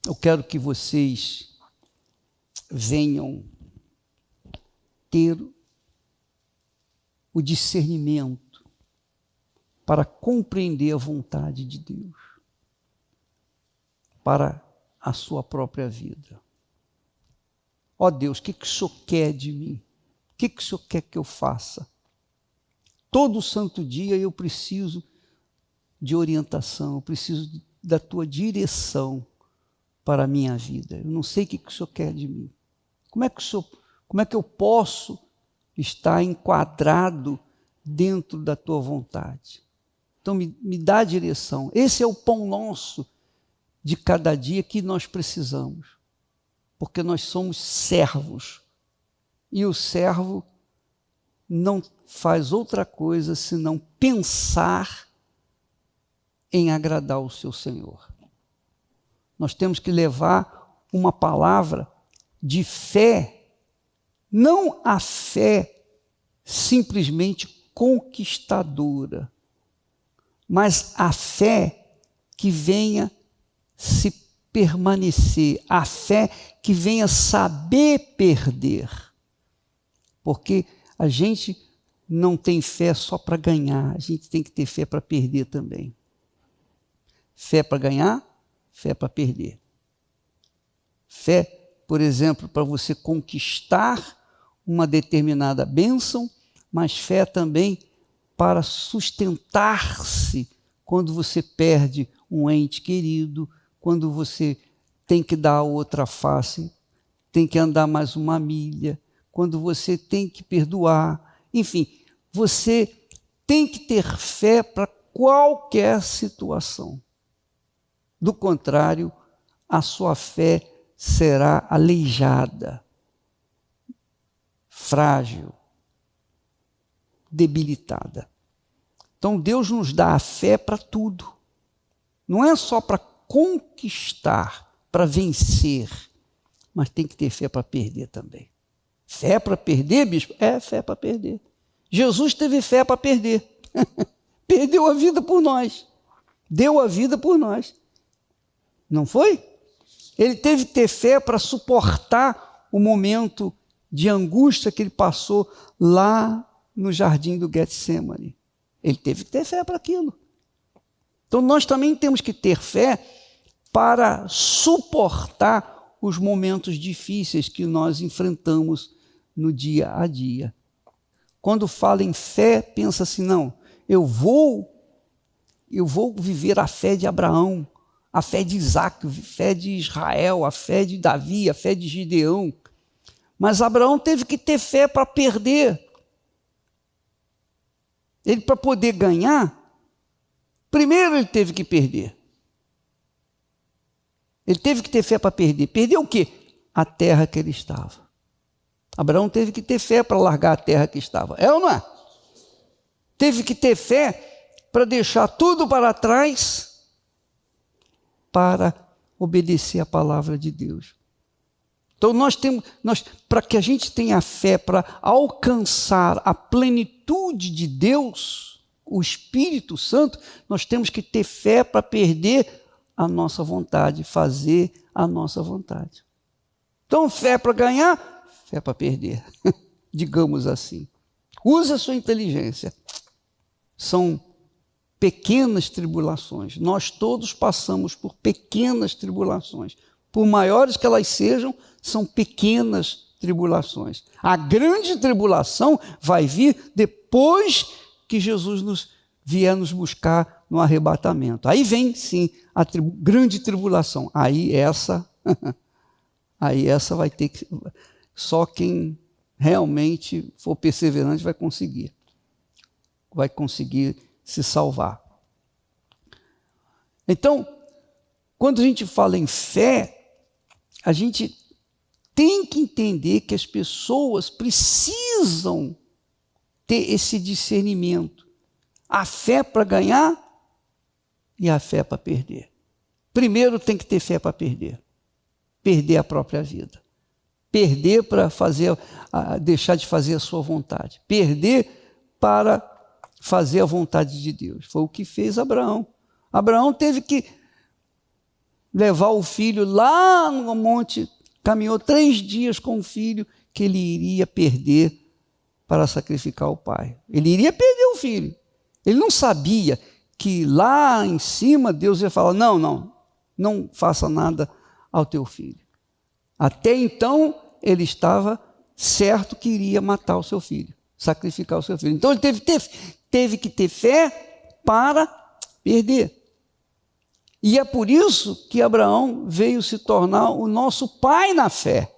Eu quero que vocês venham ter o discernimento para compreender a vontade de Deus para a sua própria vida. Ó Deus, o que o Senhor quer de mim? O que o Senhor quer que eu faça? Todo santo dia eu preciso de orientação, eu preciso da tua direção para a minha vida. Eu não sei o que o Senhor quer de mim. Como é que eu posso estar enquadrado dentro da tua vontade? Então me dá a direção. Esse é o pão nosso de cada dia que nós precisamos, porque nós somos servos, e o servo não faz outra coisa senão pensar em agradar o seu Senhor. Nós temos que levar uma palavra de fé, não a fé simplesmente conquistadora, mas a fé que venha se permanecer, a fé que venha saber perder. Porque a gente não tem fé só para ganhar, a gente tem que ter fé para perder também. Fé para ganhar, fé para perder. Fé, por exemplo, para você conquistar uma determinada bênção, mas fé também para sustentar-se quando você perde um ente querido, quando você tem que dar a outra face, tem que andar mais uma milha, quando você tem que perdoar. Enfim, você tem que ter fé para qualquer situação. Do contrário, a sua fé será aleijada, frágil, debilitada. Então Deus nos dá a fé para tudo. Não é só para conquistar, para vencer, mas tem que ter fé para perder também. Fé para perder, bispo? É fé para perder. Jesus teve fé para perder. Perdeu a vida por nós. Deu a vida por nós. Não foi? Ele teve que ter fé para suportar o momento de angústia que ele passou lá no jardim do Getsemane. Ele teve que ter fé para aquilo. Então nós também temos que ter fé para suportar os momentos difíceis que nós enfrentamos no dia a dia. Quando fala em fé, pensa assim, não, eu vou viver a fé de Abraão, a fé de Isaac, a fé de Israel, a fé de Davi, a fé de Gideão. Mas Abraão teve que ter fé para perder. Ele, para poder ganhar, primeiro ele teve que perder. Ele teve que ter fé para perder. Perder o quê? A terra que ele estava. Abraão teve que ter fé para largar a terra que estava. É ou não é? Teve que ter fé para deixar tudo para trás para obedecer a palavra de Deus. Então para que a gente tenha fé para alcançar a plenitude de Deus, o Espírito Santo, nós temos que ter fé para perder a nossa vontade, fazer a nossa vontade. Então, fé para ganhar, fé para perder, digamos assim. Use a sua inteligência. São pequenas tribulações. Nós todos passamos por pequenas tribulações. Por maiores que elas sejam, são pequenas tribulações. A grande tribulação vai vir depois que Jesus vier nos buscar no arrebatamento. Aí vem, sim, a grande tribulação. Aí essa vai ter que... Só quem realmente for perseverante vai conseguir se salvar. Então, quando a gente fala em fé, a gente tem que entender que as pessoas precisam ter esse discernimento. A fé para ganhar e a fé para perder. Primeiro tem que ter fé para perder. Perder a própria vida. Perder para deixar de fazer a sua vontade. Perder para fazer a vontade de Deus. Foi o que fez Abraão. Abraão teve que levar o filho lá no monte, caminhou 3 dias com o filho que ele iria perder para sacrificar o pai. Ele iria perder o filho. Ele não sabia que lá em cima Deus ia falar, não faça nada ao teu filho. Até então, ele estava certo que iria matar o seu filho, sacrificar o seu filho. Então, ele teve que ter fé para perder. E é por isso que Abraão veio se tornar o nosso pai na fé.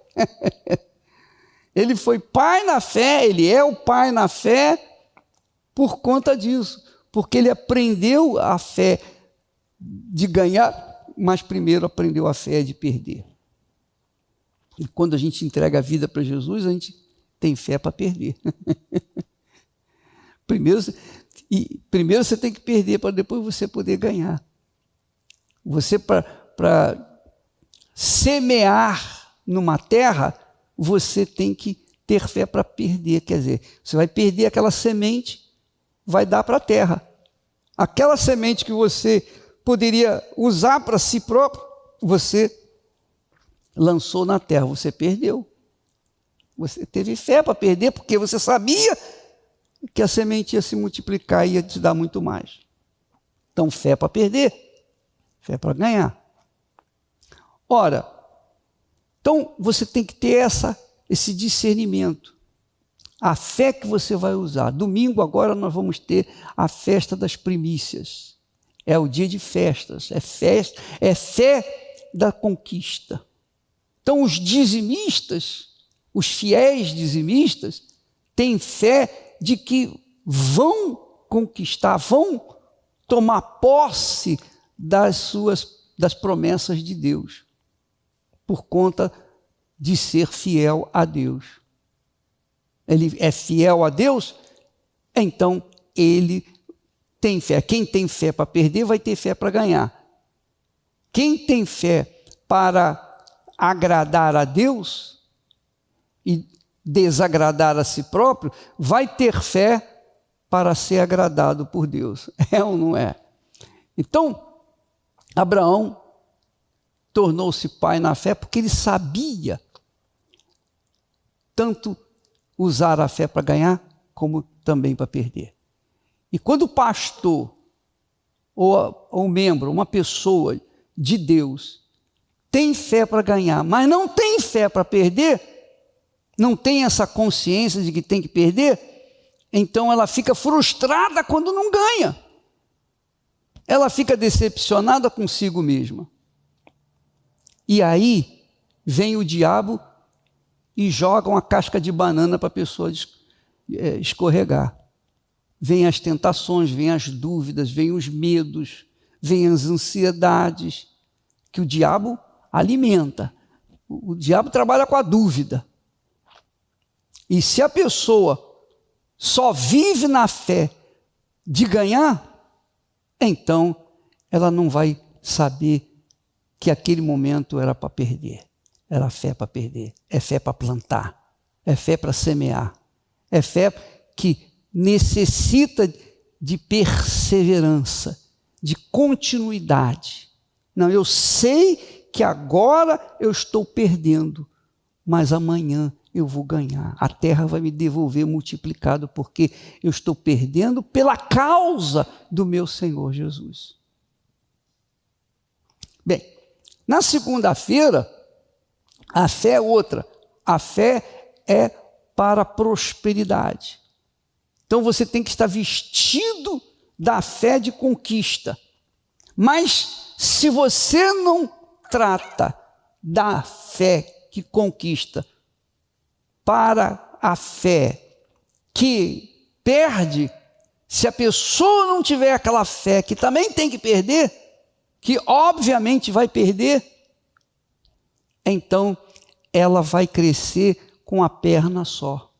Ele foi pai na fé, ele é o pai na fé por conta disso. Porque ele aprendeu a fé de ganhar, mas primeiro aprendeu a fé de perder. E quando a gente entrega a vida para Jesus, a gente tem fé para perder. Primeiro você tem que perder para depois você poder ganhar. Você, para semear numa terra, você tem que ter fé para perder. Quer dizer, você vai perder aquela semente, vai dar para a terra. Aquela semente que você poderia usar para si próprio, você lançou na terra, você perdeu. Você teve fé para perder, porque você sabia que a semente ia se multiplicar e ia te dar muito mais. Então, fé para perder, fé para ganhar. Ora, então você tem que ter esse discernimento. A fé que você vai usar. Domingo agora nós vamos ter a festa das primícias. É o dia de festas, é fé da conquista. Então os dizimistas, os fiéis dizimistas, têm fé de que vão conquistar, vão tomar posse das promessas de Deus, por conta de ser fiel a Deus. Ele é fiel a Deus, então ele tem fé. Quem tem fé para perder, vai ter fé para ganhar. Quem tem fé para agradar a Deus e desagradar a si próprio, vai ter fé para ser agradado por Deus. É ou não é? Então, Abraão tornou-se pai na fé porque ele sabia tanto usar a fé para ganhar, como também para perder. E quando o pastor, ou membro, uma pessoa de Deus, tem fé para ganhar, mas não tem fé para perder, não tem essa consciência de que tem que perder, então ela fica frustrada quando não ganha. Ela fica decepcionada consigo mesma. E aí vem o diabo e joga uma casca de banana para a pessoa escorregar. Vêm as tentações, vêm as dúvidas, vêm os medos, vêm as ansiedades, que o diabo alimenta. O diabo trabalha com a dúvida. E se a pessoa só vive na fé de ganhar, então ela não vai saber que aquele momento era para perder. Era fé para perder, é fé para plantar, é fé para semear, é fé que necessita de perseverança, de continuidade. Não, eu sei que agora eu estou perdendo, mas amanhã eu vou ganhar. A terra vai me devolver multiplicado, porque eu estou perdendo pela causa do meu Senhor Jesus. Bem, na segunda-feira, a fé é outra. A fé é para a prosperidade. Então você tem que estar vestido da fé de conquista. Mas se você não trata da fé que conquista para a fé que perde, se a pessoa não tiver aquela fé que também tem que perder, que obviamente vai perder, então ela vai crescer com a perna só.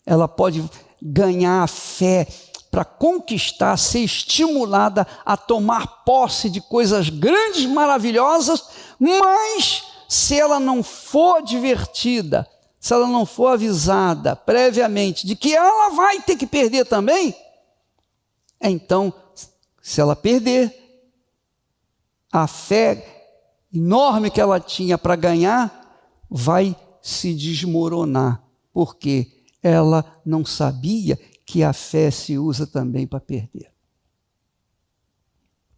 Ela pode ganhar a fé para conquistar, ser estimulada a tomar posse de coisas grandes, maravilhosas, mas se ela não for advertida, se ela não for avisada previamente de que ela vai ter que perder também, então, se ela perder, a fé enorme que ela tinha para ganhar vai se desmoronar, porque ela não sabia que a fé se usa também para perder.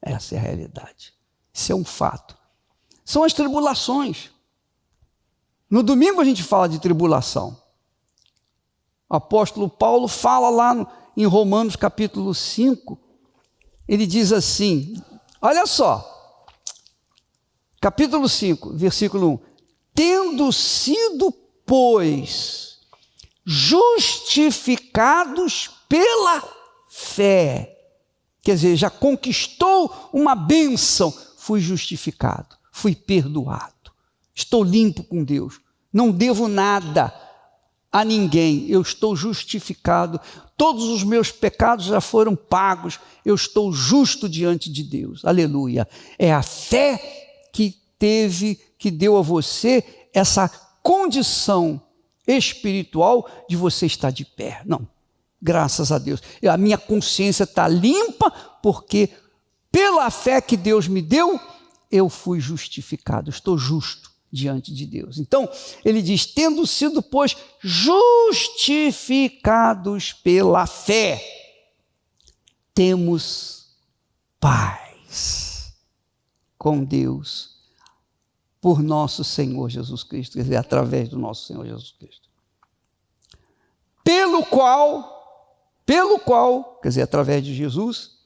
Essa é a realidade. Isso é um fato. São as tribulações. No domingo a gente fala de tribulação. O apóstolo Paulo fala lá em Romanos capítulo 5, ele diz assim, olha só, capítulo 5, versículo 1, tendo sido, pois, justificados pela fé, quer dizer, já conquistou uma bênção, fui justificado, fui perdoado, estou limpo com Deus, não devo nada a ninguém, eu estou justificado, todos os meus pecados já foram pagos, eu estou justo diante de Deus, aleluia. É a fé que deu a você essa condição espiritual de você estar de pé. Não, graças a Deus, a minha consciência está limpa, porque pela fé que Deus me deu, eu fui justificado, estou justo diante de Deus. Então, ele diz, tendo sido, pois, justificados pela fé, temos paz com Deus, por nosso Senhor Jesus Cristo, quer dizer, através do nosso Senhor Jesus Cristo. Pelo qual, quer dizer, através de Jesus,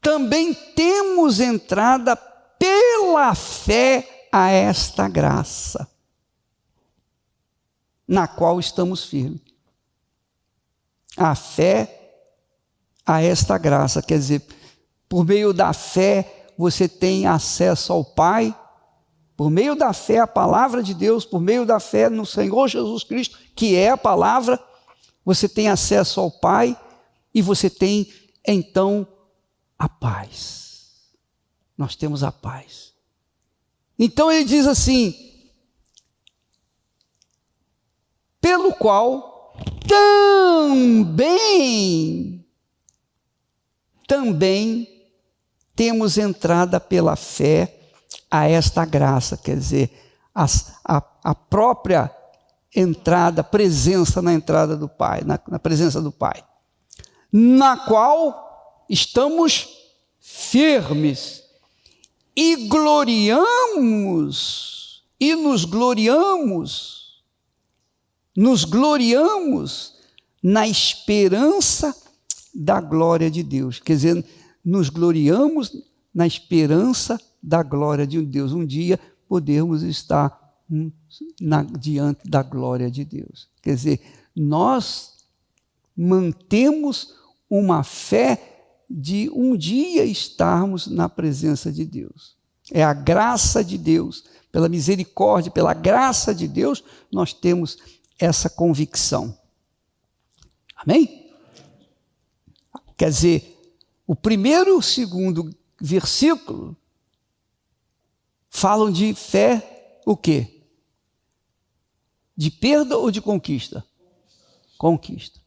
também temos entrada pela fé a esta graça, na qual estamos firmes. A fé a esta graça, quer dizer, por meio da fé você tem acesso ao Pai, por meio da fé a palavra de Deus, por meio da fé no Senhor Jesus Cristo, que é a palavra, você tem acesso ao Pai e você tem então a paz. Nós temos a paz. Então ele diz assim, pelo qual também temos entrada pela fé a esta graça, quer dizer, a própria entrada, presença na entrada do Pai, na presença do Pai, na qual estamos firmes e nos gloriamos na esperança da glória de Deus. Quer dizer, nos gloriamos na esperança da glória de Deus. Um dia podermos estar diante da glória de Deus. Quer dizer, nós mantemos uma fé de um dia estarmos na presença de Deus. É a graça de Deus, pela misericórdia, pela graça de Deus, nós temos essa convicção. Amém? Quer dizer, o primeiro e o segundo versículo falam de fé, o quê? De perda ou de conquista? Conquista.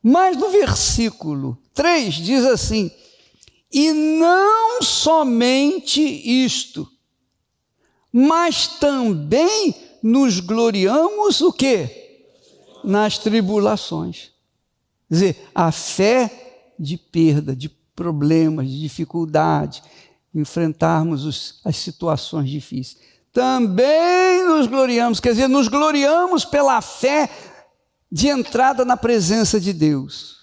Mas no versículo 3 diz assim, e não somente isto, mas também nos gloriamos o quê? Nas tribulações. Quer dizer, a fé de perda, de problemas, de dificuldade, enfrentarmos as situações difíceis. Também nos gloriamos, quer dizer, nos gloriamos pela fé de entrada na presença de Deus.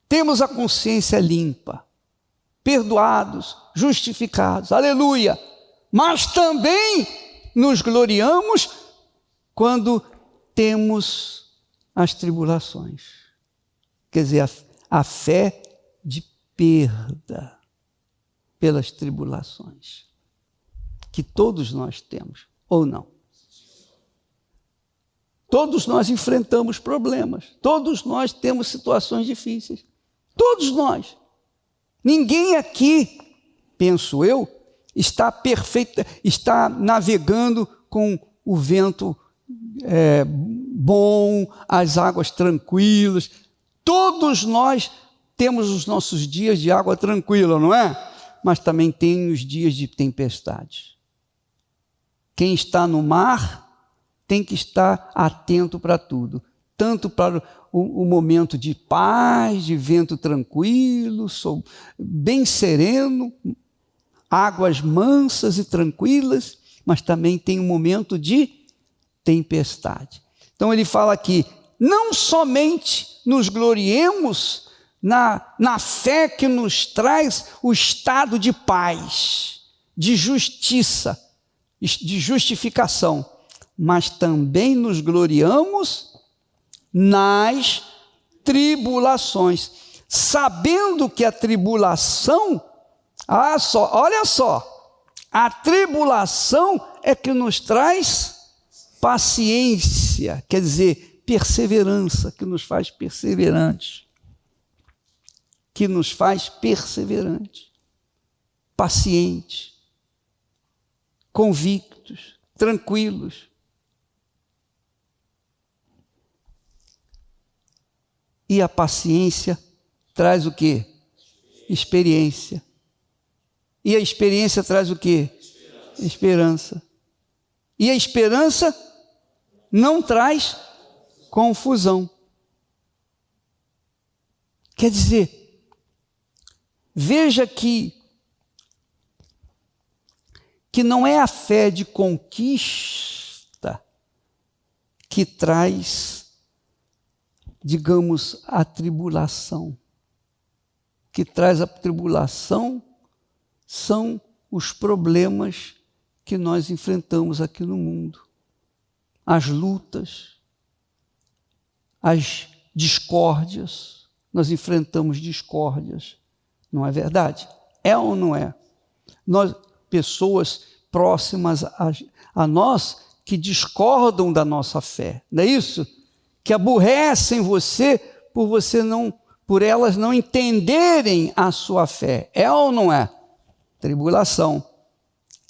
Temos a consciência limpa, perdoados, justificados, aleluia. Mas também nos gloriamos quando temos as tribulações. Quer dizer, a fé de perda pelas tribulações, que todos nós temos, ou não? Todos nós enfrentamos problemas, todos nós temos situações difíceis, todos nós. Ninguém aqui, penso eu, está navegando com o vento bom, as águas tranquilas. Todos nós temos os nossos dias de água tranquila, não é? mas também tem os dias de tempestade. Quem está no mar tem que estar atento para tudo, tanto para o momento de paz, de vento tranquilo, bem sereno, águas mansas e tranquilas, mas também tem um momento de tempestade. Então ele fala aqui, não somente nos gloriemos na fé que nos traz o estado de paz, de justiça, de justificação, mas também nos gloriamos nas tribulações, sabendo que a tribulação, olha só, a tribulação é que nos traz paciência, quer dizer, perseverança, que nos faz perseverantes. Que nos faz perseverantes, pacientes, convictos, tranquilos. E a paciência traz o quê? Experiência. E a experiência traz o quê? Esperança. E a esperança não traz confusão. Quer dizer, veja que não é a fé de conquista que traz, digamos, a tribulação. O que traz a tribulação são os problemas que nós enfrentamos aqui no mundo. As lutas, as discórdias. Nós enfrentamos discórdias. Não é verdade? É ou não é? Nós, pessoas próximas a nós que discordam da nossa fé, não é isso? Que aborrecem você por elas não entenderem a sua fé. É ou não é? Tribulação.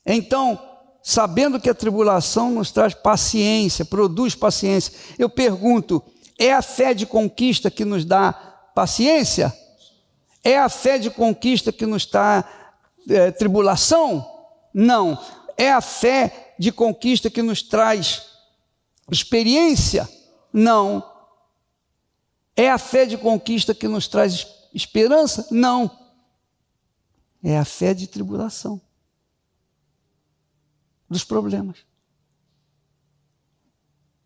Então, sabendo que a tribulação nos traz paciência, produz paciência, eu pergunto, é a fé de conquista que nos dá paciência? É a fé de conquista que nos dá tribulação? Não. É a fé de conquista que nos traz experiência? Não. É a fé de conquista que nos traz esperança? Não. É a fé de tribulação. Dos problemas.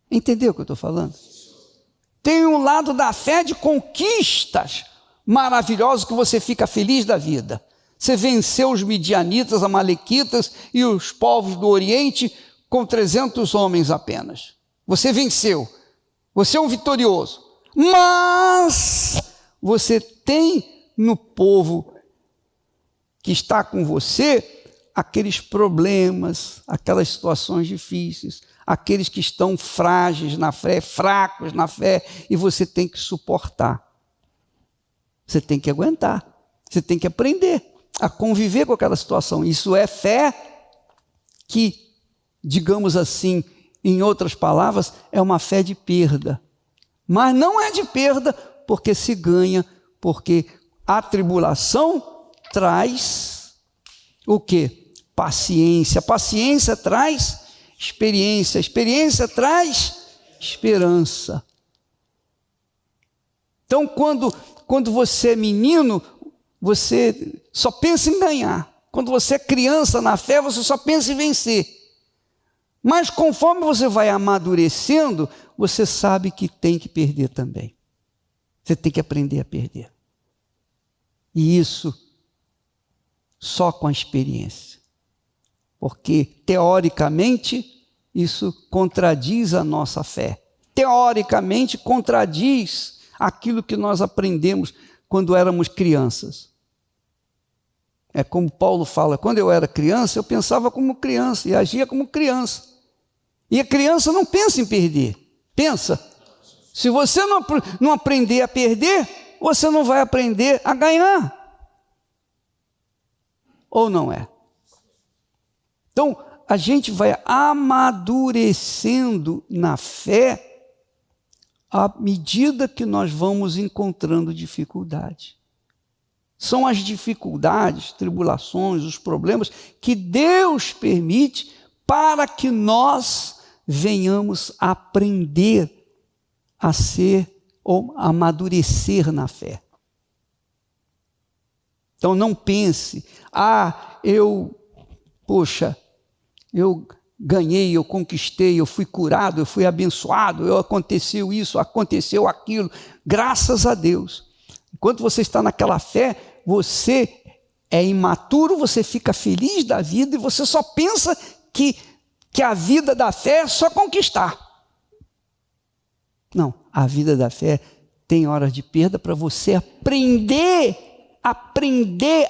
Entendeu o que eu estou falando? Tem um lado da fé de conquistas maravilhosos que você fica feliz da vida. Você venceu os midianitas, amalequitas e os povos do Oriente com 300 homens apenas. Você venceu. Você é um vitorioso. Mas você tem no povo que está com você aqueles problemas, aquelas situações difíceis, aqueles que estão frágeis na fé, fracos na fé, e você tem que suportar. Você tem que aguentar, você tem que aprender a conviver com aquela situação. Isso é fé que, digamos assim, em outras palavras, é uma fé de perda. Mas não é de perda porque se ganha, porque a tribulação traz o quê? Paciência. Paciência traz experiência. Experiência traz esperança. Então, quando você é menino, você só pensa em ganhar. Quando você é criança na fé, você só pensa em vencer. Mas conforme você vai amadurecendo, você sabe que tem que perder também. Você tem que aprender a perder. E isso só com a experiência. Porque, teoricamente, isso contradiz a nossa fé. Teoricamente, contradiz aquilo que nós aprendemos quando éramos crianças. É como Paulo fala, quando eu era criança, eu pensava como criança e agia como criança. E a criança não pensa em perder, pensa. Se você não aprender a perder, você não vai aprender a ganhar. Ou não é? Então, a gente vai amadurecendo na fé à medida que nós vamos encontrando dificuldade. São as dificuldades, tribulações, os problemas que Deus permite para que nós venhamos a aprender a ser ou amadurecer na fé. Então não pense, eu ganhei, eu conquistei, eu fui curado, eu fui abençoado, aconteceu isso, aconteceu aquilo, graças a Deus. Enquanto você está naquela fé, você é imaturo, você fica feliz da vida e você só pensa que a vida da fé é só conquistar. Não, a vida da fé tem horas de perda para você aprender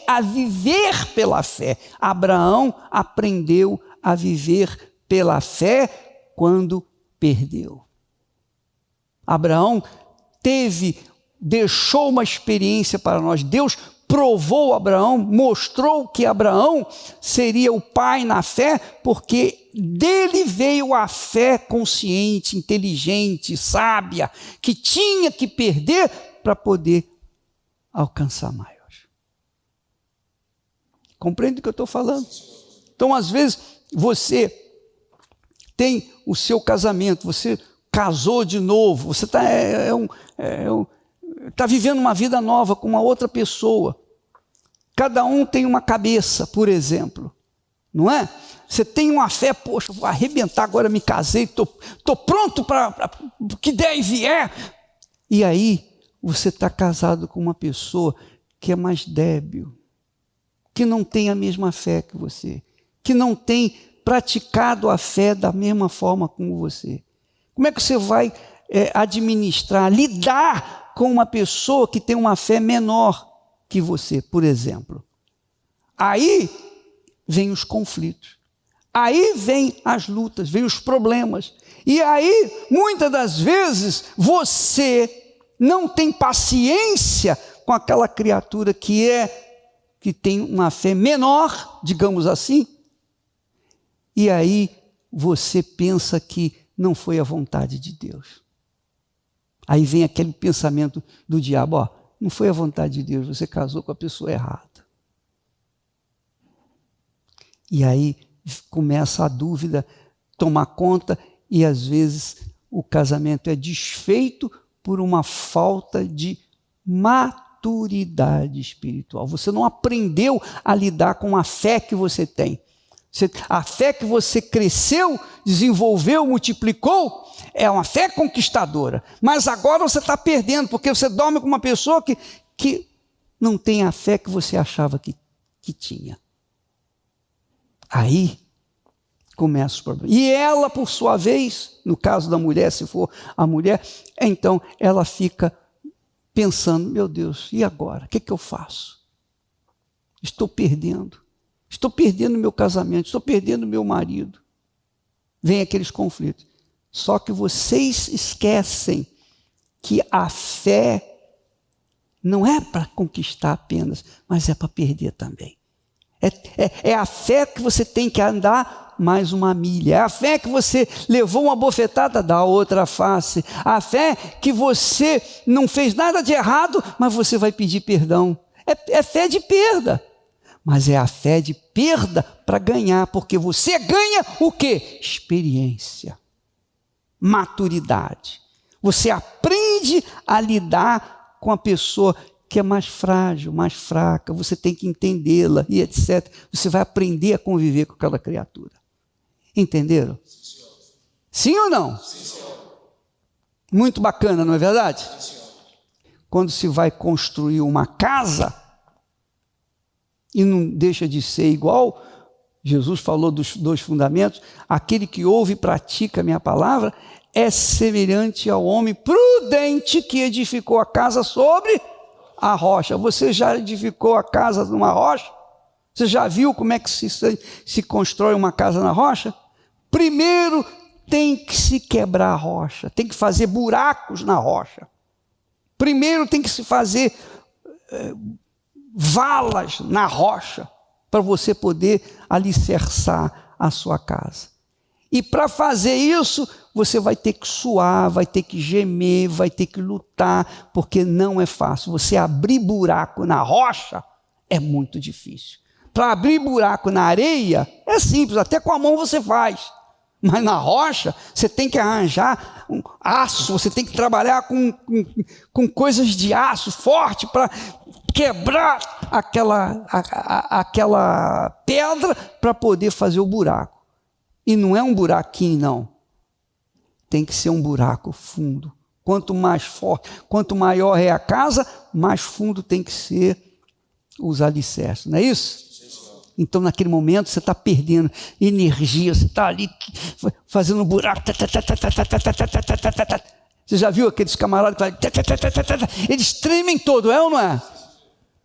a viver pela fé. Abraão aprendeu a viver pela fé quando perdeu. Abraão deixou uma experiência para nós. Deus provou Abraão, mostrou que Abraão seria o pai na fé, porque dele veio a fé consciente, inteligente, sábia, que tinha que perder para poder alcançar maior. Compreende o que eu estou falando? Então, às vezes, você tem o seu casamento, você casou de novo, você está vivendo uma vida nova com uma outra pessoa. Cada um tem uma cabeça, por exemplo, não é? Você tem uma fé, poxa, vou arrebentar, agora me casei, estou pronto para o que der e vier. E aí, você está casado com uma pessoa que é mais débil, que não tem a mesma fé que você, que não tem praticado a fé da mesma forma como você. Como é que você vai administrar, lidar com uma pessoa que tem uma fé menor que você, por exemplo? Aí vem os conflitos, aí vem as lutas, vem os problemas. E aí, muitas das vezes, você não tem paciência com aquela criatura que tem uma fé menor, digamos assim, e aí você pensa que não foi a vontade de Deus. Aí vem aquele pensamento do diabo, não foi a vontade de Deus, você casou com a pessoa errada. E aí começa a dúvida tomar conta e às vezes o casamento é desfeito por uma falta de maturidade espiritual. Você não aprendeu a lidar com a fé que você tem. A fé que você cresceu, desenvolveu, multiplicou, é uma fé conquistadora. Mas agora você está perdendo, porque você dorme com uma pessoa que não tem a fé que você achava que tinha. Aí começa o problema. E ela, por sua vez, no caso da mulher, se for a mulher, então ela fica pensando, meu Deus, e agora? O que eu faço? Estou perdendo meu casamento, estou perdendo meu marido. Vem aqueles conflitos. Só que vocês esquecem que a fé não é para conquistar apenas, mas é para perder também. É a fé que você tem que andar mais uma milha. É a fé que você levou uma bofetada, dá outra face. A fé que você não fez nada de errado, mas você vai pedir perdão. É fé de perda. Mas é a fé de perda para ganhar, porque você ganha o quê? Experiência, maturidade. Você aprende a lidar com a pessoa que é mais frágil, mais fraca, você tem que entendê-la e etc. Você vai aprender a conviver com aquela criatura. Entenderam? Sim ou não? Sim, muito bacana, não é verdade? Sim, quando se vai construir uma casa, e não deixa de ser igual, Jesus falou dos 2 fundamentos, aquele que ouve e pratica a minha palavra é semelhante ao homem prudente que edificou a casa sobre a rocha. Você já edificou a casa numa rocha? Você já viu como é que se constrói uma casa na rocha? Primeiro tem que se quebrar a rocha, tem que fazer buracos na rocha. Primeiro tem que se fazer valas na rocha para você poder alicerçar a sua casa. E para fazer isso, você vai ter que suar, vai ter que gemer, vai ter que lutar, porque não é fácil. Você abrir buraco na rocha é muito difícil. Para abrir buraco na areia é simples, até com a mão você faz. Mas na rocha, você tem que arranjar um aço, você tem que trabalhar com coisas de aço forte para quebrar aquela pedra para poder fazer o buraco. E não é um buraquinho, não. Tem que ser um buraco fundo. Quanto mais forte, quanto maior é a casa, mais fundo tem que ser os alicerces. Não é isso? Então, naquele momento, você está perdendo energia, você está ali fazendo um buraco. Você já viu aqueles camaradas que eles tremem todo, é ou não é?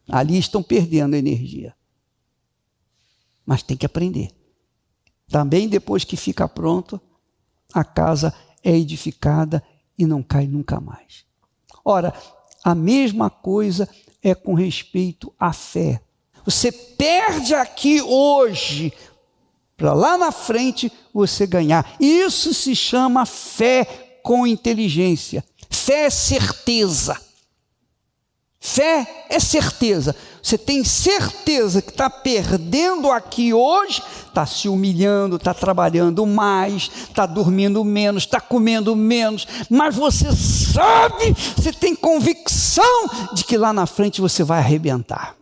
Ali estão perdendo energia. Mas tem que aprender. Também, depois que fica pronto, a casa é edificada e não cai nunca mais. Ora, a mesma coisa é com respeito à fé. Você perde aqui hoje, para lá na frente você ganhar. Isso se chama fé com inteligência. Fé é certeza. Fé é certeza. Você tem certeza que está perdendo aqui hoje, está se humilhando, está trabalhando mais, está dormindo menos, está comendo menos, mas você sabe, você tem convicção de que lá na frente você vai arrebentar.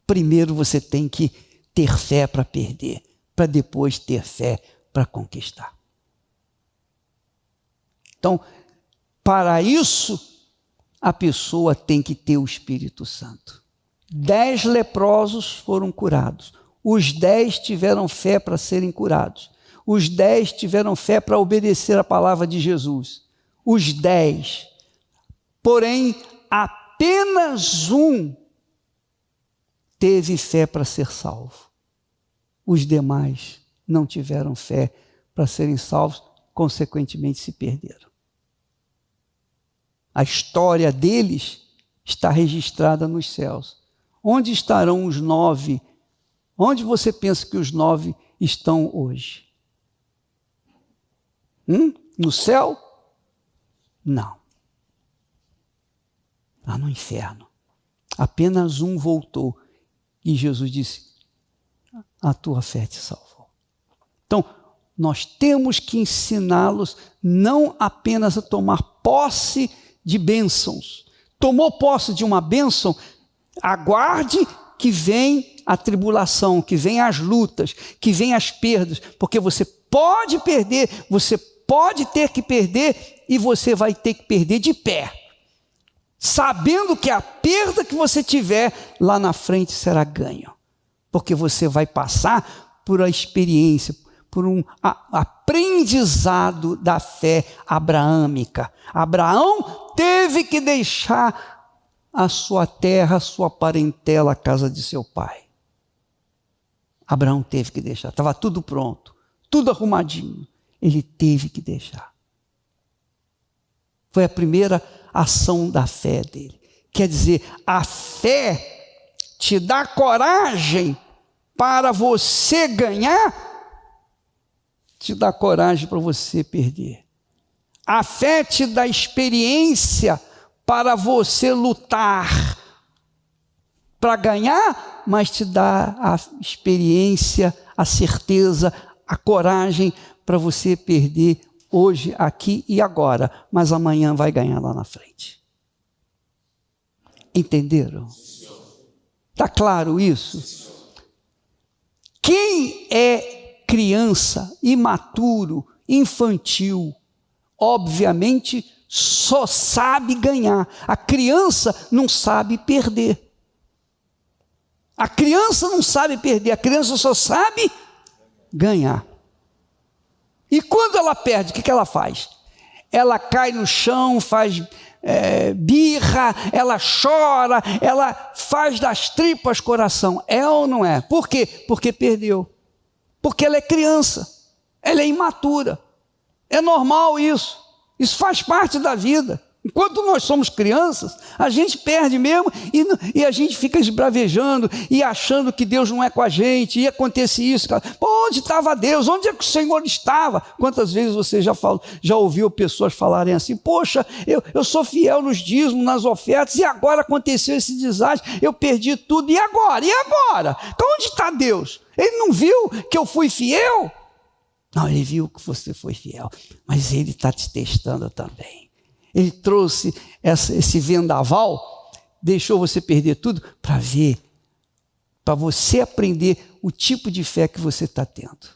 Primeiro você tem que ter fé para perder, para depois ter fé para conquistar. Então, para isso, a pessoa tem que ter o Espírito Santo. 10 leprosos foram curados. Os 10 tiveram fé para serem curados. Os 10 tiveram fé para obedecer a palavra de Jesus. Os 10. Porém, apenas um teve fé para ser salvo. Os demais não tiveram fé para serem salvos, consequentemente se perderam. A história deles está registrada nos céus. Onde estarão os 9? Onde você pensa que os 9 estão hoje? No céu? Não. Lá no inferno. Apenas um voltou. E Jesus disse, a tua fé te salvou. Então, nós temos que ensiná-los não apenas a tomar posse de bênçãos. Tomou posse de uma bênção, aguarde que vem a tribulação, que vem as lutas, que vem as perdas, porque você pode perder, você pode ter que perder e você vai ter que perder de pé. Sabendo que a perda que você tiver lá na frente será ganho. Porque você vai passar por a experiência, por um aprendizado da fé abraâmica. Abraão teve que deixar a sua terra, a sua parentela, a casa de seu pai. Abraão teve que deixar, estava tudo pronto, tudo arrumadinho. Ele teve que deixar. Foi a primeira ação da fé dele. Quer dizer, a fé te dá coragem para você ganhar, te dá coragem para você perder. A fé te dá experiência para você lutar para ganhar, mas te dá a experiência, a certeza, a coragem para você perder hoje, aqui e agora, mas amanhã vai ganhar lá na frente. Entenderam? Está claro isso? Quem é criança, imaturo, infantil, obviamente só sabe ganhar. A criança não sabe perder. A criança não sabe perder, a criança só sabe ganhar. E quando ela perde, o que ela faz? Ela cai no chão, faz birra, ela chora, ela faz das tripas coração. É ou não é? Por quê? Porque perdeu. Porque ela é criança, ela é imatura. É normal isso. Isso faz parte da vida. Enquanto nós somos crianças, a gente perde mesmo e a gente fica esbravejando e achando que Deus não é com a gente, e acontece isso. Pô, onde estava Deus? Onde é que o Senhor estava? Quantas vezes você já ouviu pessoas falarem assim, poxa, eu sou fiel nos dízimos, nas ofertas, e agora aconteceu esse desastre, eu perdi tudo, e agora? E agora? Então onde está Deus? Ele não viu que eu fui fiel? Não, ele viu que você foi fiel, mas ele está te testando também. Ele trouxe esse vendaval, deixou você perder tudo para ver, para você aprender o tipo de fé que você está tendo.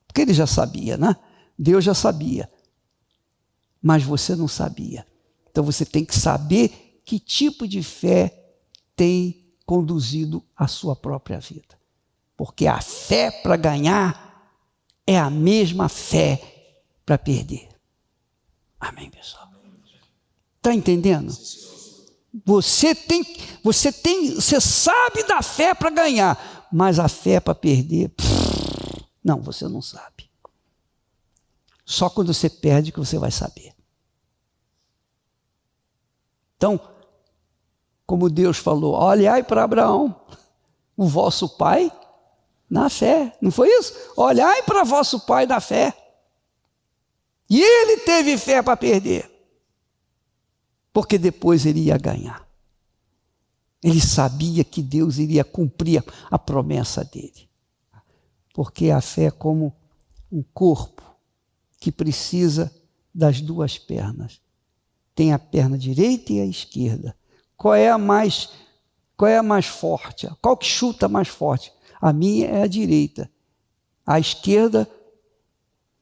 Porque ele já sabia, né? Deus já sabia, mas você não sabia. Então você tem que saber que tipo de fé tem conduzido a sua própria vida. Porque a fé para ganhar é a mesma fé para perder. Amém, pessoal? Está entendendo? Você sabe da fé para ganhar, mas a fé para perder, não, você não sabe. Só quando você perde que você vai saber. Então, como Deus falou, olhai para Abraão, o vosso pai, na fé. Não foi isso? Olhai para vosso pai na fé. E ele teve fé para perder. Porque depois ele ia ganhar. Ele sabia que Deus iria cumprir a promessa dele. Porque a fé é como um corpo que precisa das duas pernas. Tem a perna direita e a esquerda. Qual é a mais forte? Qual que chuta mais forte? A minha é a direita. A esquerda,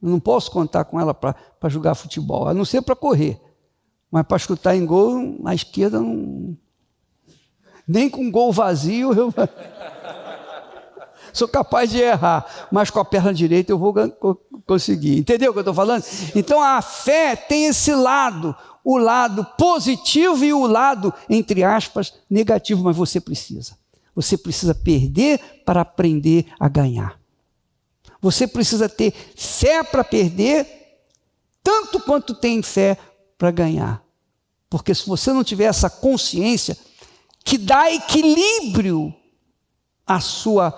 eu não posso contar com ela para jogar futebol, a não ser para correr. Mas para chutar em gol, a esquerda não... Nem com gol vazio eu sou capaz de errar, mas com a perna direita eu vou conseguir. Entendeu o que eu estou falando? Então a fé tem esse lado, o lado positivo e o lado, entre aspas, negativo, mas você precisa. Você precisa perder para aprender a ganhar. Você precisa ter fé para perder, tanto quanto tem fé para ganhar. Porque se você não tiver essa consciência que dá equilíbrio à sua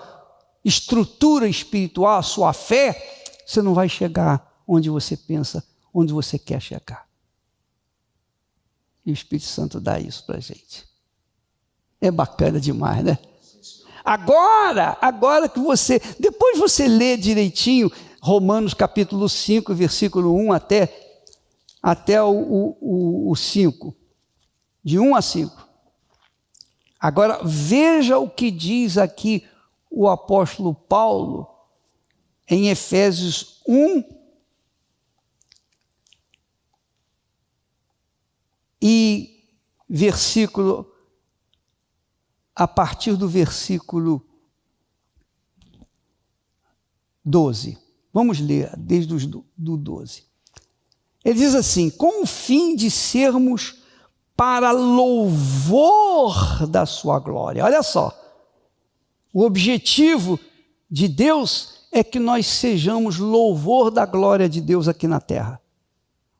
estrutura espiritual, à sua fé, você não vai chegar onde você pensa, onde você quer chegar. E o Espírito Santo dá isso para a gente. É bacana demais, né? Agora que depois você lê direitinho Romanos capítulo 5, versículo 1 até o 5, de 1 a 5. Agora veja o que diz aqui o apóstolo Paulo em Efésios 1 e a partir do versículo 12. Vamos ler desde do 12. Ele diz assim, com o fim de sermos para louvor da sua glória. Olha só, o objetivo de Deus é que nós sejamos louvor da glória de Deus aqui na terra.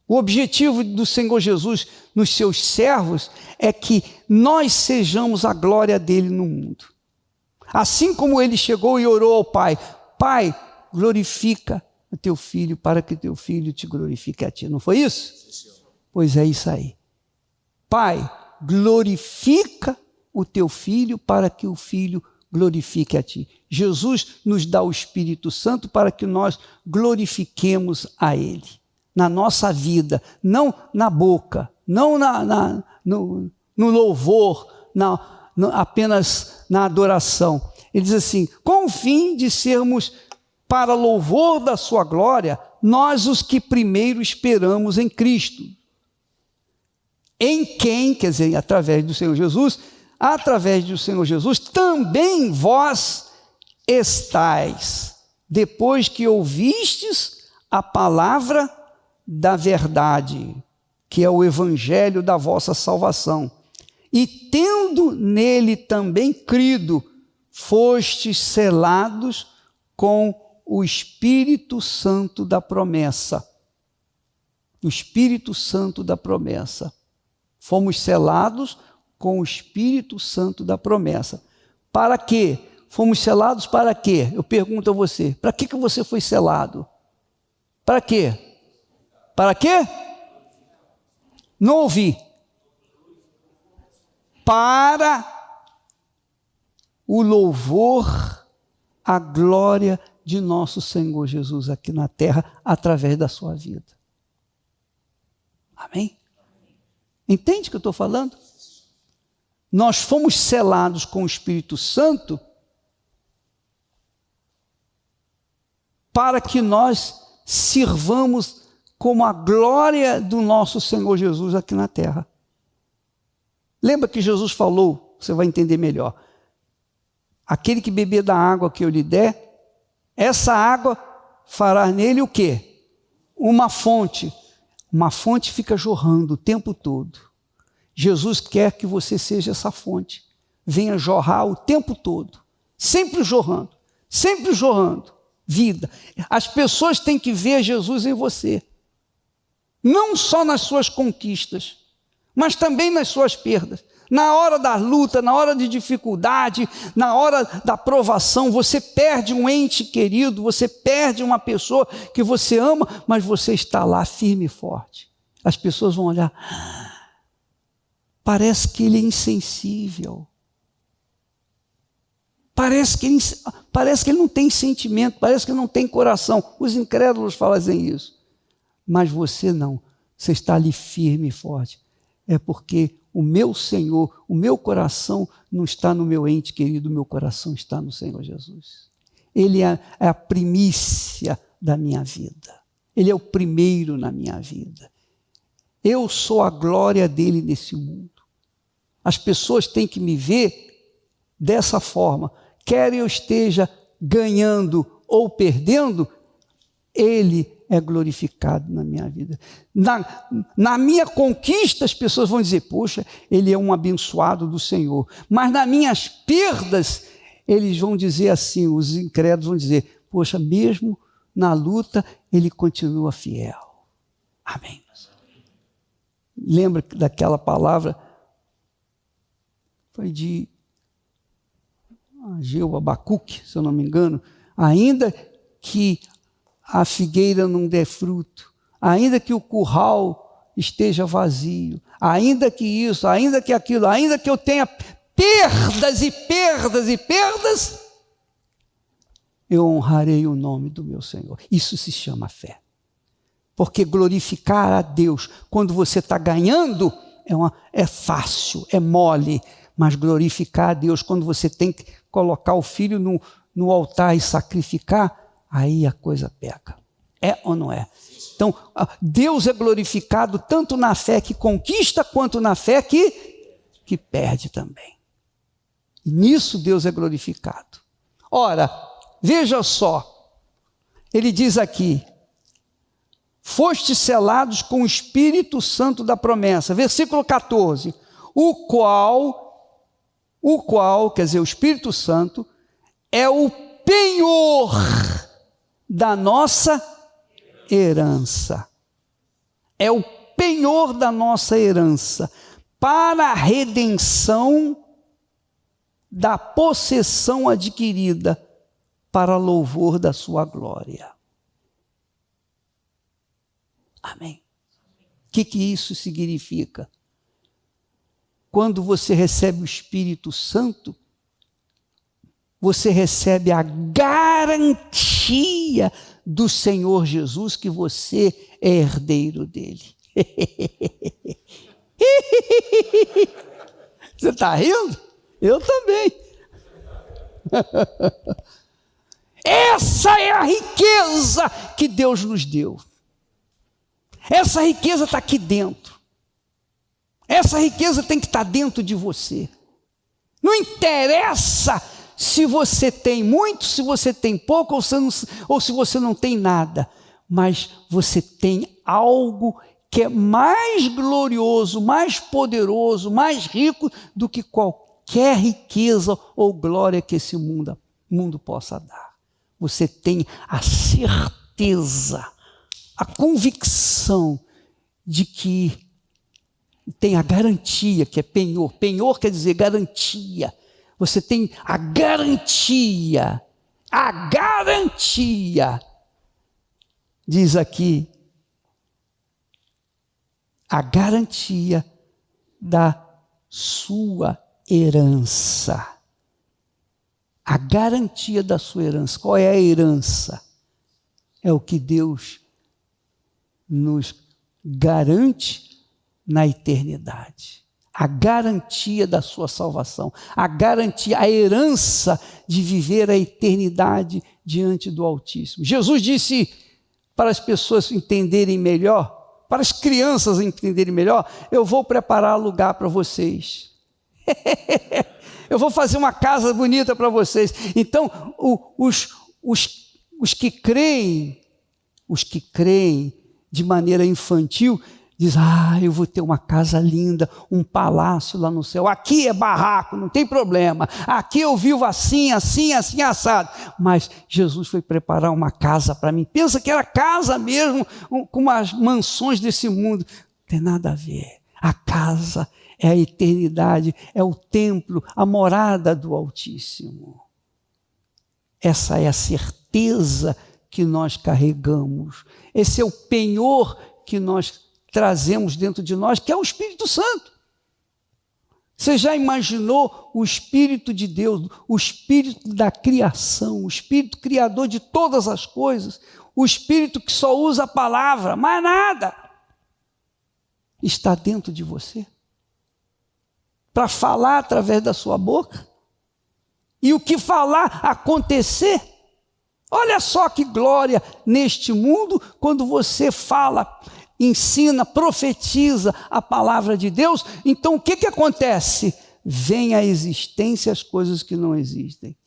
O objetivo do Senhor Jesus nos seus servos é que nós sejamos a glória dele no mundo. Assim como ele chegou e orou ao Pai, Pai, glorifica o teu filho para que teu filho te glorifique a ti. Não foi isso? Sim, senhor. Pois é isso aí. Pai, glorifica o teu filho para que o filho glorifique a ti. Jesus nos dá o Espírito Santo para que nós glorifiquemos a ele. Na nossa vida, não na boca, não no louvor, apenas na adoração. Ele diz assim, com o fim de sermos para louvor da sua glória, nós os que primeiro esperamos em Cristo. Em quem, quer dizer, através do Senhor Jesus, também vós estáis, depois que ouvistes a palavra da verdade, que é o evangelho da vossa salvação, e tendo nele também crido, fostes selados com o Espírito Santo da promessa. O Espírito Santo da promessa. Fomos selados com o Espírito Santo da promessa. Para quê? Fomos selados para quê? Eu pergunto a você, para que você foi selado? Para quê? Para quê? Não ouvi. Para o louvor, a glória de nosso Senhor Jesus aqui na terra, através da sua vida. Amém? Entende o que eu estou falando? Nós fomos selados com o Espírito Santo para que nós sirvamos como a glória do nosso Senhor Jesus aqui na terra. Lembra que Jesus falou, você vai entender melhor, aquele que beber da água que eu lhe der, essa água fará nele o quê? Uma fonte. Uma fonte fica jorrando o tempo todo. Jesus quer que você seja essa fonte. Venha jorrar o tempo todo. Sempre jorrando. Sempre jorrando. Vida. As pessoas têm que ver Jesus em você. Não só nas suas conquistas, mas também nas suas perdas. Na hora da luta, na hora de dificuldade, na hora da provação, você perde um ente querido, você perde uma pessoa que você ama, mas você está lá firme e forte. As pessoas vão olhar, parece que ele é insensível. Parece que ele não tem sentimento, parece que ele não tem coração. Os incrédulos fazem isso. Mas você não, você está ali firme e forte. É porque o meu Senhor, o meu coração não está no meu ente querido, o meu coração está no Senhor Jesus. Ele é a primícia da minha vida. Ele é o primeiro na minha vida. Eu sou a glória dele nesse mundo. As pessoas têm que me ver dessa forma. Quer eu esteja ganhando ou perdendo, ele é glorificado na minha vida. Na minha conquista, as pessoas vão dizer, poxa, ele é um abençoado do Senhor. Mas nas minhas perdas, eles vão dizer assim, os incrédulos vão dizer, poxa, mesmo na luta, ele continua fiel. Amém. Lembra daquela palavra? Foi de Ageu, Abacuque, se eu não me engano. Ainda que a figueira não dê fruto, ainda que o curral esteja vazio, ainda que isso, ainda que aquilo, ainda que eu tenha perdas e perdas e perdas, eu honrarei o nome do meu Senhor. Isso se chama fé. Porque glorificar a Deus quando você está ganhando é fácil, é mole, mas glorificar a Deus quando você tem que colocar o filho no altar e sacrificar, aí a coisa pega. É ou não é? Então, Deus é glorificado tanto na fé que conquista, quanto na fé que perde também. E nisso Deus é glorificado. Ora, veja só, ele diz aqui, fostes selados com o Espírito Santo da promessa, versículo 14, o qual, quer dizer, o Espírito Santo, é o penhor da nossa herança. É o penhor da nossa herança, para a redenção da possessão adquirida, para louvor da sua glória. Amém. O que isso significa? Quando você recebe o Espírito Santo, você recebe a garantia do Senhor Jesus que você é herdeiro dele. Você está rindo? Eu também. Essa é a riqueza que Deus nos deu. Essa riqueza está aqui dentro. Essa riqueza tem que estar dentro de você. Não interessa se você tem muito, se você tem pouco, ou se você não tem nada. Mas você tem algo que é mais glorioso, mais poderoso, mais rico do que qualquer riqueza ou glória que esse mundo possa dar. Você tem a certeza, a convicção de que tem a garantia, que é penhor. Penhor quer dizer garantia. Você tem a garantia. A garantia. Diz aqui. A garantia da sua herança. A garantia da sua herança. Qual é a herança? É o que Deus nos garante na eternidade. A garantia da sua salvação. A garantia, a herança de viver a eternidade diante do Altíssimo. Jesus disse para as pessoas entenderem melhor, para as crianças entenderem melhor, eu vou preparar lugar para vocês. Eu vou fazer uma casa bonita para vocês. Então, os que creem de maneira infantil, diz, eu vou ter uma casa linda, um palácio lá no céu. Aqui é barraco, não tem problema. Aqui eu vivo assim, assim, assim, assado. Mas Jesus foi preparar uma casa para mim. Pensa que era casa mesmo, com as mansões desse mundo. Não tem nada a ver. A casa é a eternidade, é o templo, a morada do Altíssimo. Essa é a certeza que nós carregamos. Esse é o penhor que nós trazemos dentro de nós, que é o Espírito Santo. Você já imaginou o Espírito de Deus, o Espírito da criação, o Espírito criador de todas as coisas, o Espírito que só usa a palavra, mais nada, está dentro de você? Para falar através da sua boca? E o que falar acontecer? Olha só que glória neste mundo, quando você fala, ensina, profetiza a palavra de Deus. Então o que acontece? Vem à existência as coisas que não existem.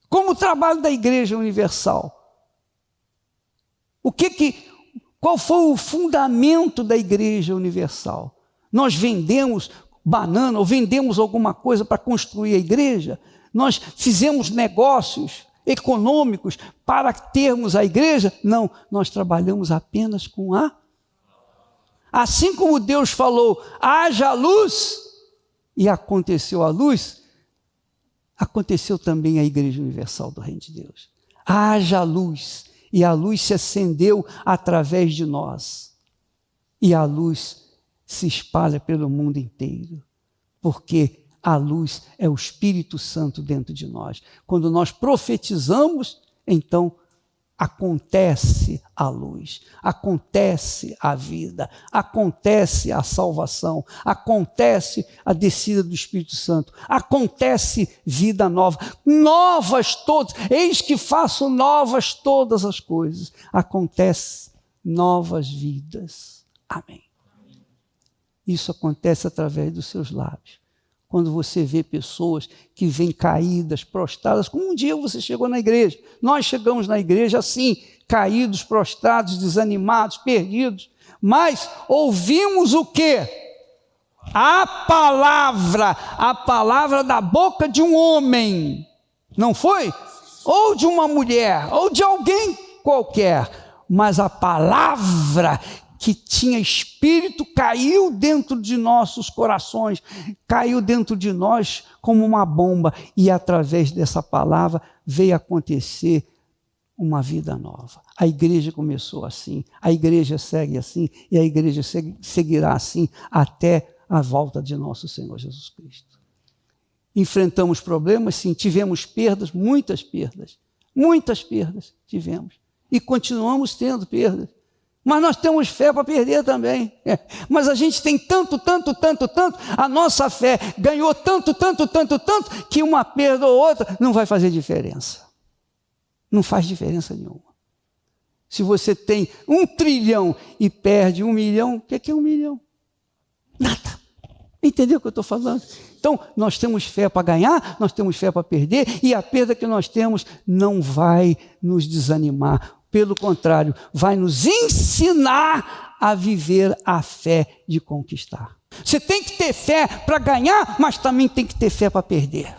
Como o trabalho da Igreja Universal. Qual foi o fundamento da Igreja Universal? Nós vendemos banana ou vendemos alguma coisa para construir a igreja? Nós fizemos negócios econômicos para termos a igreja? Não, nós trabalhamos apenas com a... Assim como Deus falou, haja luz, e aconteceu a luz, aconteceu também a Igreja Universal do Reino de Deus. Haja luz, e a luz se acendeu através de nós. E a luz se espalha pelo mundo inteiro, porque a luz é o Espírito Santo dentro de nós. Quando nós profetizamos, então acontece a luz, acontece a vida, acontece a salvação, acontece a descida do Espírito Santo, acontece vida nova, novas todas, eis que faço novas todas as coisas, acontece novas vidas. Amém. Isso acontece através dos seus lábios. Quando você vê pessoas que vêm caídas, prostradas, como um dia você chegou na igreja. Nós chegamos na igreja assim, caídos, prostrados, desanimados, perdidos. Mas ouvimos o quê? A palavra da boca de um homem. Não foi? Ou de uma mulher, ou de alguém qualquer. Mas a palavra que tinha espírito, caiu dentro de nossos corações, caiu dentro de nós como uma bomba, e através dessa palavra veio acontecer uma vida nova. A igreja começou assim, a igreja segue assim, e a igreja seguirá assim até a volta de nosso Senhor Jesus Cristo. Enfrentamos problemas, sim, tivemos perdas, muitas perdas tivemos, e continuamos tendo perdas. Mas nós temos fé para perder também. Mas a gente tem tanto, a nossa fé ganhou tanto, que uma perda ou outra não vai fazer diferença. Não faz diferença nenhuma. Se você tem 1 trilhão e perde 1 milhão, o que é 1 milhão? Nada. Entendeu o que eu estou falando? Então, nós temos fé para ganhar, nós temos fé para perder, e a perda que nós temos não vai nos desanimar. Pelo contrário, vai nos ensinar a viver a fé de conquistar. Você tem que ter fé para ganhar, mas também tem que ter fé para perder.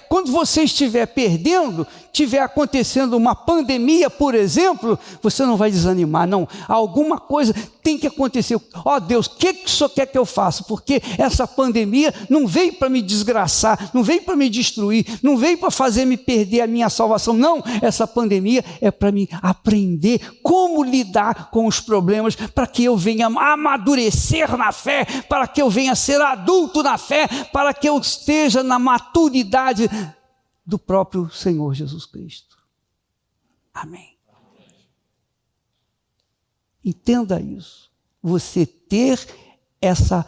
Quando você estiver perdendo, estiver acontecendo uma pandemia, por exemplo, você não vai desanimar, não. Alguma coisa tem que acontecer. Ó Deus, o que o Senhor quer que eu faça? Porque essa pandemia não veio para me desgraçar, não veio para me destruir, não veio para fazer me perder a minha salvação. Não, essa pandemia é para me aprender como lidar com os problemas, para que eu venha amadurecer na fé, para que eu venha ser adulto na fé, para que eu esteja na maturidade do próprio Senhor Jesus Cristo. Amém. Entenda isso. Você ter essa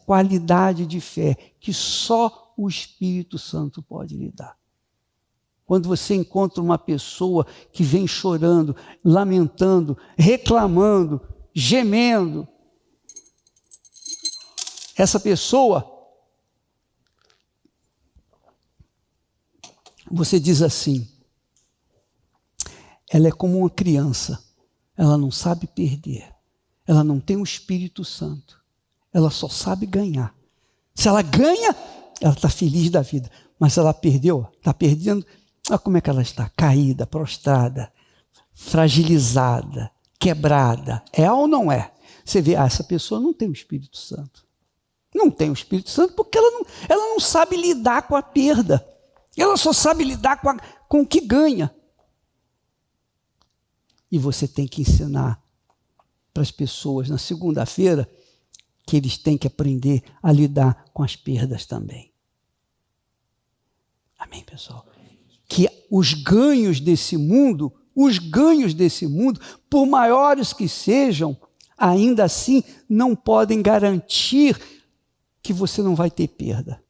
qualidade de fé que só o Espírito Santo pode lhe dar. Quando você encontra uma pessoa que vem chorando, lamentando, reclamando, gemendo, essa pessoa, você diz assim, ela é como uma criança, ela não sabe perder, ela não tem o Espírito Santo, ela só sabe ganhar. Se ela ganha, ela está feliz da vida, mas se ela perdeu, está perdendo, olha como é que ela está, caída, prostrada, fragilizada, quebrada, é ou não é? Você vê, essa pessoa não tem o Espírito Santo, não tem o Espírito Santo porque ela não sabe lidar com a perda. Ela só sabe lidar com o que ganha. E você tem que ensinar para as pessoas na segunda-feira que eles têm que aprender a lidar com as perdas também. Amém, pessoal? Que os ganhos desse mundo, por maiores que sejam, ainda assim não podem garantir que você não vai ter perda.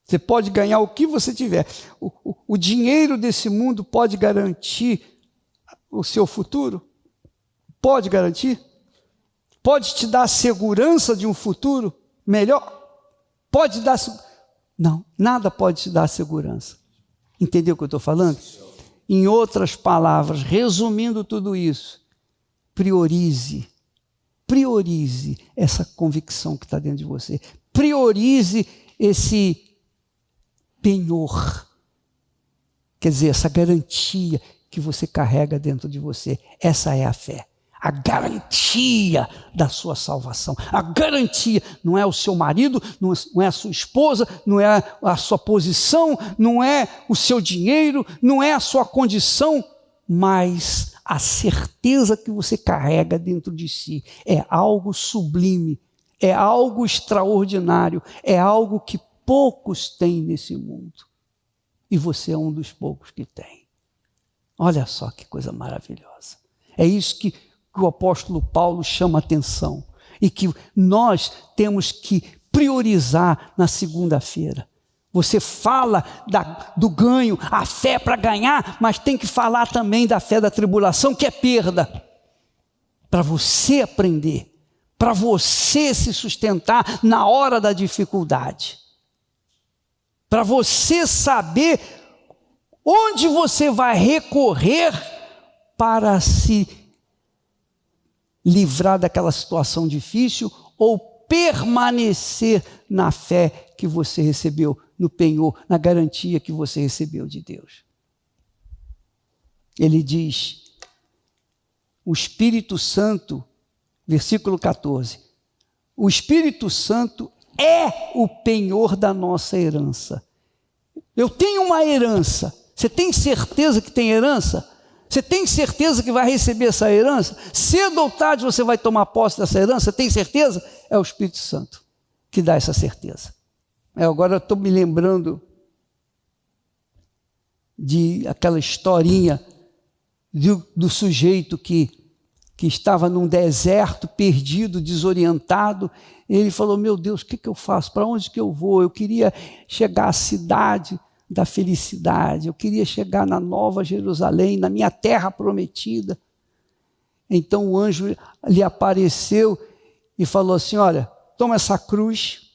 Você pode ganhar o que você tiver. O dinheiro desse mundo pode garantir o seu futuro? Pode garantir? Pode te dar a segurança de um futuro melhor? Pode dar... Não, nada pode te dar segurança. Entendeu o que eu estou falando? Em outras palavras, resumindo tudo isso, priorize essa convicção que está dentro de você. Priorize esse penhor, quer dizer, essa garantia que você carrega dentro de você. Essa é a fé, a garantia da sua salvação. A garantia não é o seu marido, não é a sua esposa, não é a sua posição, não é o seu dinheiro, não é a sua condição, mas a certeza que você carrega dentro de si é algo sublime, é algo extraordinário, é algo que poucos têm nesse mundo. E você é um dos poucos que tem. Olha só que coisa maravilhosa. É isso que o apóstolo Paulo chama a atenção. E que nós temos que priorizar na segunda-feira. Você fala do ganho, a fé para ganhar, mas tem que falar também da fé da tribulação, que é perda. Para você aprender, para você se sustentar na hora da dificuldade. Para você saber onde você vai recorrer para se livrar daquela situação difícil ou permanecer na fé que você recebeu, no penhor, na garantia que você recebeu de Deus. Ele diz, o Espírito Santo, versículo 14, o Espírito Santo é o penhor da nossa herança. Eu tenho uma herança. Você tem certeza que tem herança? Você tem certeza que vai receber essa herança? Cedo ou tarde você vai tomar posse dessa herança? Você tem certeza? É o Espírito Santo que dá essa certeza. Agora eu estou me lembrando de aquela historinha do sujeito que estava num deserto, perdido, desorientado. Ele falou, meu Deus, o que eu faço? Para onde que eu vou? Eu queria chegar à cidade da felicidade, eu queria chegar na Nova Jerusalém, na minha terra prometida. Então o anjo lhe apareceu e falou assim, olha, toma essa cruz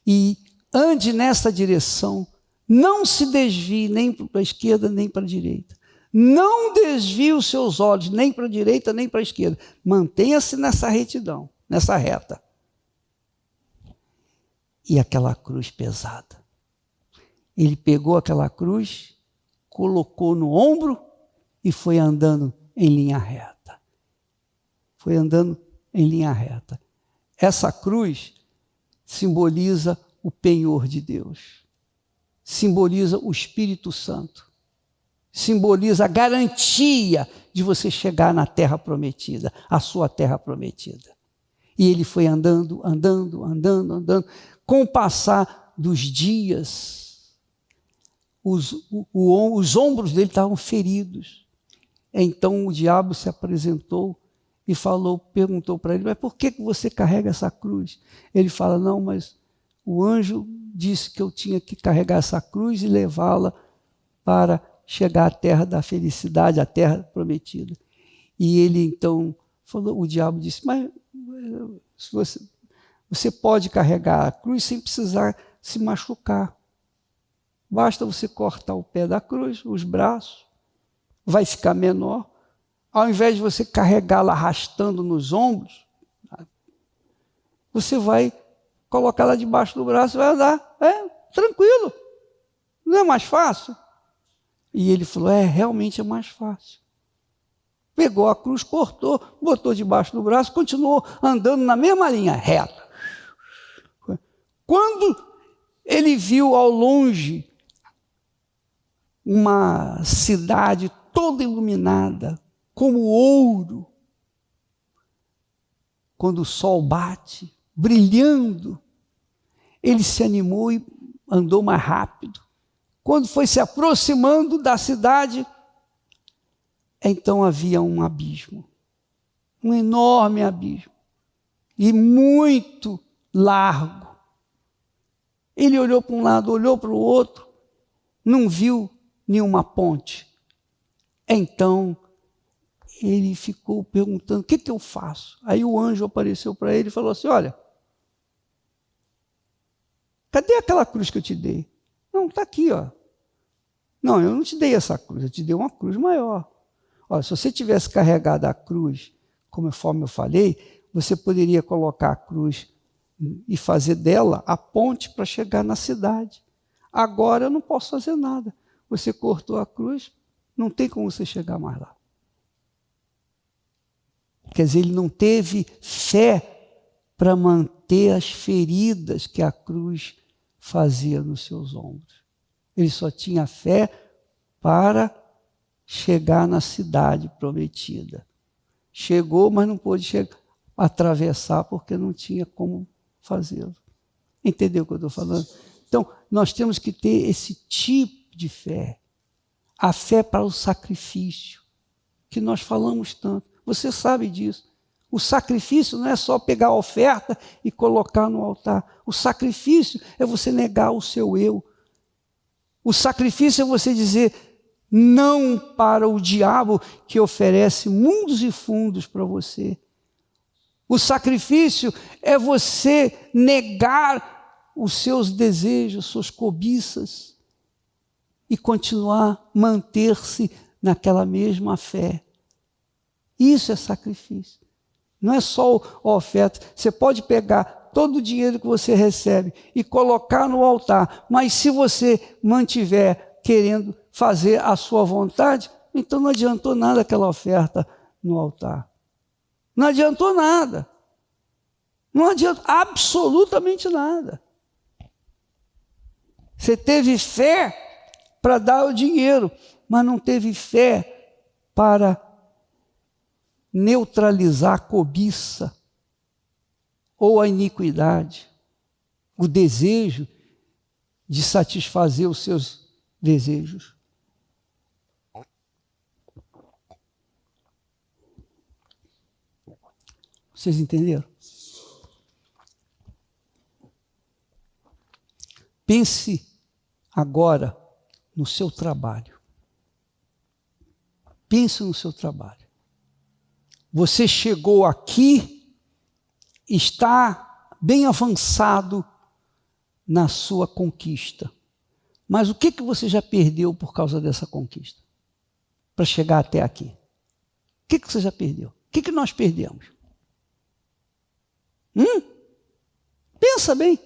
e ande nessa direção, não se desvie nem para a esquerda nem para a direita. Não desvie os seus olhos nem para a direita nem para a esquerda. Mantenha-se nessa retidão, nessa reta. e aquela cruz pesada. Ele pegou aquela cruz, colocou no ombro e foi andando em linha reta. Foi andando em linha reta. Essa cruz simboliza o penhor de Deus, simboliza o Espírito Santo, simboliza a garantia de você chegar na terra prometida, a sua terra prometida. E ele foi andando. Com o passar dos dias, os ombros dele estavam feridos. Então o diabo se apresentou e perguntou para ele, mas por que você carrega essa cruz? Ele fala, não, mas o anjo disse que eu tinha que carregar essa cruz e levá-la para chegar à terra da felicidade, à terra prometida. E ele então falou, o diabo disse, mas você pode carregar a cruz sem precisar se machucar. Basta você cortar o pé da cruz, os braços, vai ficar menor. Ao invés de você carregá-la arrastando nos ombros, você vai colocá-la debaixo do braço e vai andar. Tranquilo. Não é mais fácil? E ele falou, realmente é mais fácil. Pegou a cruz, cortou, botou debaixo do braço, continuou andando na mesma linha, reta. Quando ele viu ao longe uma cidade toda iluminada, como ouro, quando o sol bate, brilhando, ele se animou e andou mais rápido. Quando foi se aproximando da cidade, então havia um abismo, um enorme abismo, e muito largo. Ele olhou para um lado, olhou para o outro, não viu nenhuma ponte. Então, ele ficou perguntando, o que eu faço? Aí o anjo apareceu para ele e falou assim, olha, cadê aquela cruz que eu te dei? Não, está aqui, ó. Não, eu não te dei essa cruz, eu te dei uma cruz maior. Olha, se você tivesse carregado a cruz, conforme eu falei, você poderia colocar a cruz e fazer dela a ponte para chegar na cidade. Agora eu não posso fazer nada. Você cortou a cruz, não tem como você chegar mais lá. Quer dizer, ele não teve fé para manter as feridas que a cruz fazia nos seus ombros. Ele só tinha fé para chegar na cidade prometida. Chegou, mas não pôde atravessar porque não tinha como fazê-lo. Entendeu o que eu estou falando? Então, nós temos que ter esse tipo de fé. A fé para o sacrifício, que nós falamos tanto. Você sabe disso. O sacrifício não é só pegar a oferta e colocar no altar. O sacrifício é você negar o seu eu. O sacrifício é você dizer não para o diabo que oferece mundos e fundos para você. O sacrifício é você negar os seus desejos, suas cobiças e continuar, manter-se naquela mesma fé. Isso é sacrifício. Não é só a oferta. Você pode pegar todo o dinheiro que você recebe e colocar no altar, mas se você mantiver querendo fazer a sua vontade, então não adiantou nada aquela oferta no altar. Não adiantou nada. Não adiantou absolutamente nada. Você teve fé para dar o dinheiro, mas não teve fé para neutralizar a cobiça ou a iniquidade, o desejo de satisfazer os seus desejos. Vocês entenderam? Pense agora no seu trabalho. Pense no seu trabalho. Você chegou aqui, está bem avançado na sua conquista. Mas o que você já perdeu por causa dessa conquista? Para chegar até aqui. O que você já perdeu? O que nós perdemos? Pensa bem.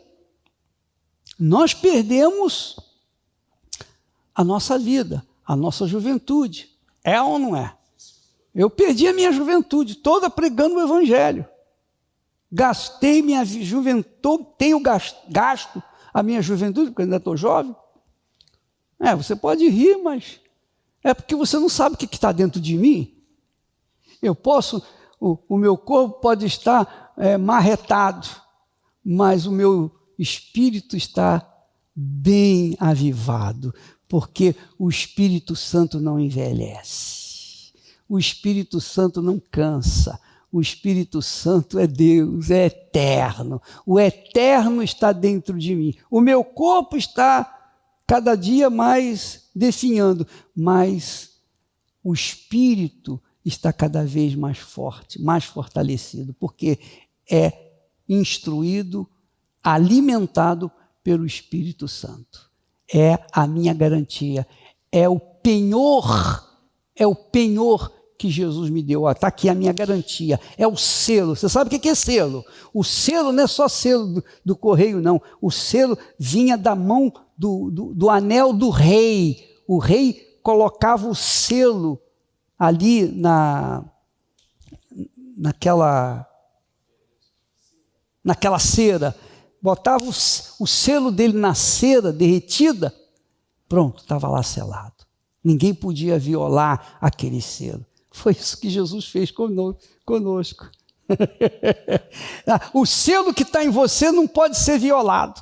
nós perdemos a nossa vida, a nossa juventude. É ou não é? Eu perdi a minha juventude toda pregando o evangelho. Gastei minha juventude, tenho gasto a minha juventude, porque ainda estou jovem. Você pode rir, mas é porque você não sabe o que está dentro de mim. O meu corpo pode estar marretado, mas o meu espírito está bem avivado, porque o Espírito Santo não envelhece, o Espírito Santo não cansa, o Espírito Santo é Deus, é eterno, o eterno está dentro de mim, o meu corpo está cada dia mais definhando, mas o Espírito está cada vez mais forte, mais fortalecido, porque é instruído, alimentado pelo Espírito Santo. É a minha garantia, é o penhor que Jesus me deu. Está aqui a minha garantia, é o selo. Você sabe o que é selo? O selo não é só selo do correio, não. O selo vinha da mão do anel do rei. O rei colocava o selo ali naquela cera, botava o selo dele na cera derretida, pronto, estava lá selado. Ninguém podia violar aquele selo. Foi isso que Jesus fez conosco. O selo que está em você não pode ser violado,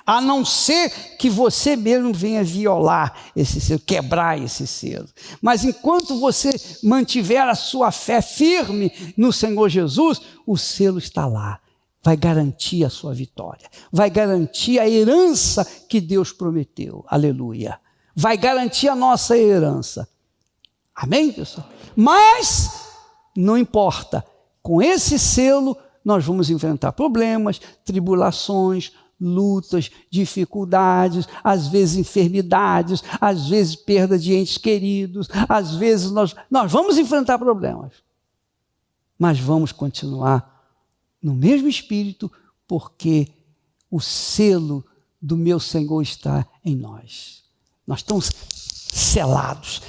a não ser que você mesmo venha violar esse selo, quebrar esse selo. Mas enquanto você mantiver a sua fé firme no Senhor Jesus, o selo está lá. Vai garantir a sua vitória, vai garantir a herança que Deus prometeu, aleluia, vai garantir a nossa herança, amém, pessoal? Mas, não importa, com esse selo nós vamos enfrentar problemas, tribulações, lutas, dificuldades, às vezes enfermidades, às vezes perda de entes queridos, às vezes nós vamos enfrentar problemas, mas vamos continuar no mesmo Espírito, porque o selo do meu Senhor está em nós. Nós estamos selados,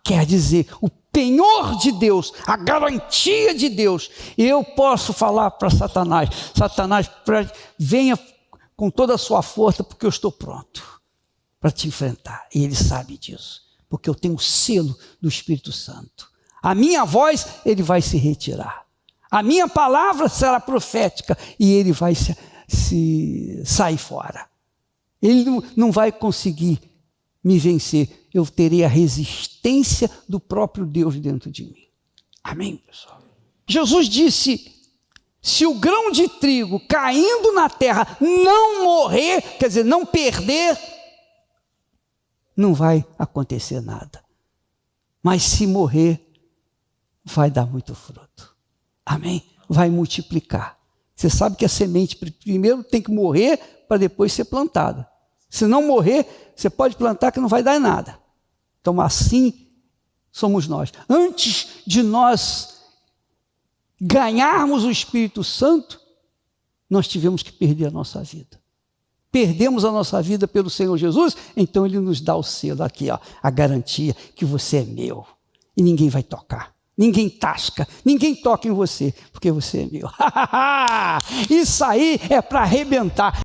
quer dizer, o penhor de Deus, a garantia de Deus. Eu posso falar para Satanás, venha com toda a sua força, porque eu estou pronto para te enfrentar. E ele sabe disso, porque eu tenho o selo do Espírito Santo. A minha voz, ele vai se retirar. A minha palavra será profética e ele vai sair fora. Ele não vai conseguir me vencer. Eu terei a resistência do próprio Deus dentro de mim. Amém, pessoal? Jesus disse, se o grão de trigo caindo na terra não morrer, quer dizer, não perder, não vai acontecer nada. Mas se morrer, vai dar muito fruto. Amém? Vai multiplicar. Você sabe que a semente primeiro tem que morrer para depois ser plantada. Se não morrer, você pode plantar que não vai dar nada. Então assim somos nós. Antes de nós ganharmos o Espírito Santo, nós tivemos que perder a nossa vida. Perdemos a nossa vida pelo Senhor Jesus, então Ele nos dá o selo aqui, ó, a garantia que você é meu e ninguém vai tocar. Ninguém tasca, ninguém toca em você, porque você é meu. Isso aí é para arrebentar.